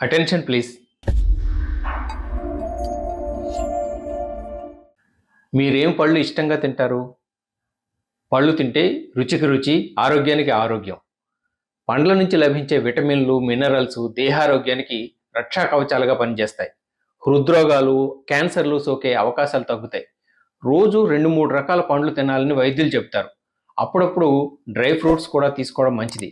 Attention please. మీరేం పళ్ళు ఇష్టంగా తింటారు? పళ్ళు తింటే రుచికి రుచి, ఆరోగ్యానికి ఆరోగ్యం. పండ్ల నుంచి లభించే విటమిన్లు, మినరల్స్ దేహారోగ్యానికి రక్షా కవచాలుగా పనిచేస్తాయి. హృద్రోగాలు, క్యాన్సర్లు సోకే అవకాశాలు తగ్గుతాయి. రోజు 2-3 రకాల పండ్లు తినాలని వైద్యులు చెప్తారు. అప్పుడప్పుడు డ్రై ఫ్రూట్స్ కూడా తీసుకోవడం మంచిది.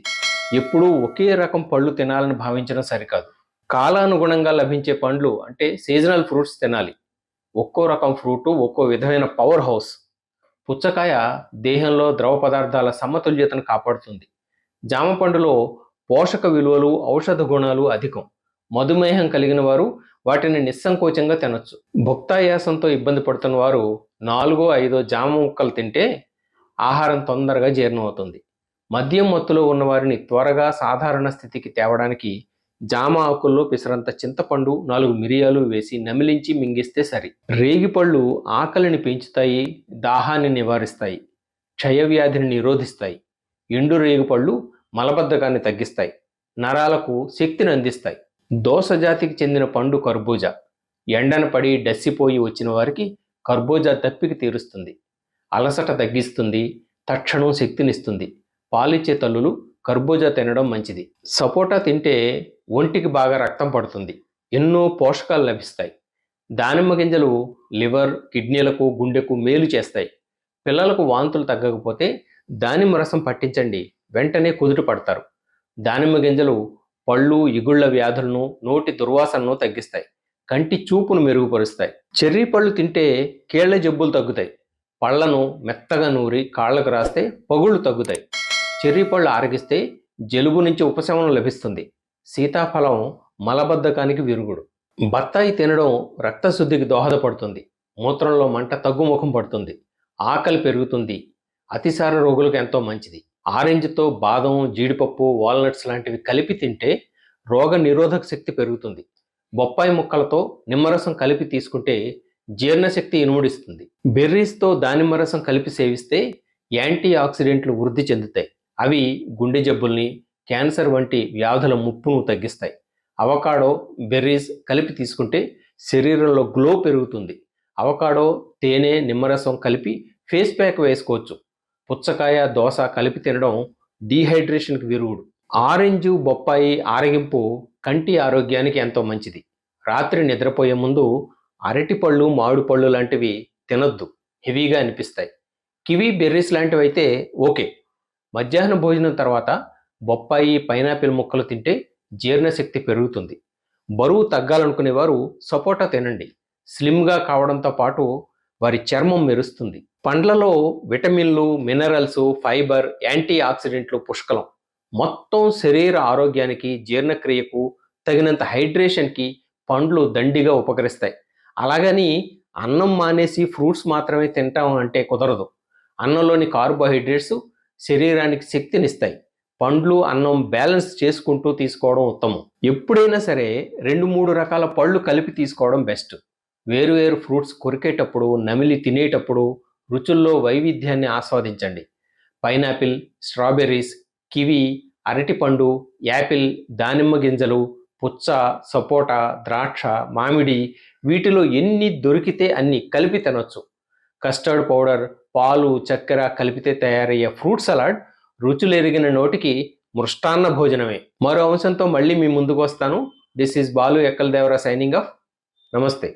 ఎప్పుడూ ఒకే రకం పళ్ళు తినాలని భావించడం సరికాదు. కాలానుగుణంగా లభించే పండ్లు అంటే సీజనల్ ఫ్రూట్స్ తినాలి. ఒక్కో రకం ఫ్రూటు ఒక్కో విధమైన పవర్ హౌస్. పుచ్చకాయ దేహంలో ద్రవ పదార్థాల సమతుల్యతను కాపాడుతుంది. జామ పండులో పోషక విలువలు, ఔషధ గుణాలు అధికం. మధుమేహం కలిగిన వారు వాటిని నిస్సంకోచంగా తినొచ్చు. భుక్తాయాసంతో ఇబ్బంది పడుతున్న వారు 4-5 జామ ముక్కలు తింటే ఆహారం తొందరగా జీర్ణం అవుతుంది. మద్యం మత్తులో ఉన్నవారిని త్వరగా సాధారణ స్థితికి తేవడానికి జామ ఆకుల్లో పిసరంత చింతపండు, 4 మిరియాలు వేసి నమిలించి మింగిస్తే సరి. రేగిపళ్ళు ఆకలిని పెంచుతాయి, దాహాన్ని నివారిస్తాయి, క్షయవ్యాధిని నిరోధిస్తాయి. ఎండు రేగిపళ్ళు మలబద్ధకాన్ని తగ్గిస్తాయి, నరాలకు శక్తిని అందిస్తాయి. దోస జాతికి చెందిన పండు కర్బూజా. ఎండన పడి డస్సిపోయి వచ్చిన వారికి కర్బూజా దప్పికి తీరుస్తుంది, అలసట తగ్గిస్తుంది, తక్షణం శక్తినిస్తుంది. పాలిచ్చే తల్లులు కర్బూజా తినడం మంచిది. సపోటా తింటే ఒంటికి బాగా రక్తం పడుతుంది, ఎన్నో పోషకాలు లభిస్తాయి. దానిమ్మ గింజలు లివర్, కిడ్నీలకు, గుండెకు మేలు చేస్తాయి. పిల్లలకు వాంతులు తగ్గకపోతే దానిమ్మ రసం పట్టించండి, వెంటనే కుదుట పడతారు. దానిమ్మ గింజలు పళ్ళు, ఇగుళ్ల వ్యాధులను, నోటి దుర్వాసనను తగ్గిస్తాయి, కంటి చూపును మెరుగుపరుస్తాయి. చెర్రీ పళ్ళు తింటే కీళ్ల జబ్బులు తగ్గుతాయి. పళ్లను మెత్తగా నూరి కాళ్లకు రాస్తే పగుళ్ళు తగ్గుతాయి. చెర్రీ పళ్ళు ఆరగిస్తే జలుబు నుంచి ఉపశమనం లభిస్తుంది. సీతాఫలం మలబద్ధకానికి విరుగుడు. బత్తాయి తినడం రక్తశుద్ధికి దోహదపడుతుంది. మూత్రంలో మంట తగ్గుముఖం పడుతుంది, ఆకలి పెరుగుతుంది. అతిసార రోగులకు ఎంతో మంచిది. ఆరెంజ్తో బాదం, జీడిపప్పు, వాల్నట్స్ లాంటివి కలిపి తింటే రోగ నిరోధక శక్తి పెరుగుతుంది. బొప్పాయి ముక్కలతో నిమ్మరసం కలిపి తీసుకుంటే జీర్ణశక్తి ఇనుముడిస్తుంది. బెర్రీస్తో దానిమ్మరసం కలిపి సేవిస్తే యాంటీ ఆక్సిడెంట్లు వృద్ధి చెందుతాయి. అవి గుండె జబ్బుల్ని, క్యాన్సర్ వంటి వ్యాధుల ముప్పును తగ్గిస్తాయి. అవకాడో, బెర్రీస్ కలిపి తీసుకుంటే శరీరంలో గ్లో పెరుగుతుంది. అవకాడో, తేనె, నిమ్మరసం కలిపి ఫేస్ ప్యాక్ వేసుకోవచ్చు. పుచ్చకాయ, దోస కలిపి తినడం డీహైడ్రేషన్కి విరుగుడు. ఆరెంజు, బొప్పాయి ఆరగింపు కంటి ఆరోగ్యానికి ఎంతో మంచిది. రాత్రి నిద్రపోయే ముందు అరటిపళ్ళు, మామిడి పళ్ళు లాంటివి తినొద్దు, హెవీగా అనిపిస్తాయి. కివీ, బెర్రీస్ లాంటివి అయితే ఓకే. మధ్యాహ్న భోజనం తర్వాత బొప్పాయి, పైనాపిల్ ముక్కలు తింటే జీర్ణశక్తి పెరుగుతుంది. బరువు తగ్గాలనుకునేవారు సపోటా తినండి. స్లిమ్గా కావడంతో పాటు వారి చర్మం మెరుస్తుంది. పండ్లలో విటమిన్లు, మినరల్స్, ఫైబర్, యాంటీ ఆక్సిడెంట్లు పుష్కలం. మొత్తం శరీర ఆరోగ్యానికి, జీర్ణక్రియకు, తగినంత హైడ్రేషన్కి పండ్లు దండిగా ఉపకరిస్తాయి. అలాగని అన్నం మానేసి ఫ్రూట్స్ మాత్రమే తింటాం అంటే కుదరదు. అన్నంలోని కార్బోహైడ్రేట్స్ శరీరానికి శక్తినిస్తాయి. పండ్లు, అన్నం బ్యాలెన్స్ చేసుకుంటూ తీసుకోవడం ఉత్తమం. ఎప్పుడైనా సరే 2-3 రకాల పళ్ళు కలిపి తీసుకోవడం బెస్ట్. వేరువేరు ఫ్రూట్స్ కొరికేటప్పుడు, నమిలి తినేటప్పుడు రుచుల్లో వైవిధ్యాన్ని ఆస్వాదించండి. పైనాపిల్, స్ట్రాబెర్రీస్, కివి, అరటిపండు, యాపిల్, దానిమ్మ గింజలు, పుచ్చ, సపోటా, ద్రాక్ష, మామిడి వీటిలో ఎన్ని దొరికితే అన్ని కలిపి తినొచ్చు. కస్టర్డ్ పౌడర్, పాలు, చక్కెర కలిపితే తయారయ్యే ఫ్రూట్ సలాడ్ రుచులెరిగిన నోటికి మృష్టాన్న భోజనమే. మరో అంశంతో మళ్ళీ మీ ముందుకు వస్తాను. This is Balu Ekkal Devara signing off. నమస్తే.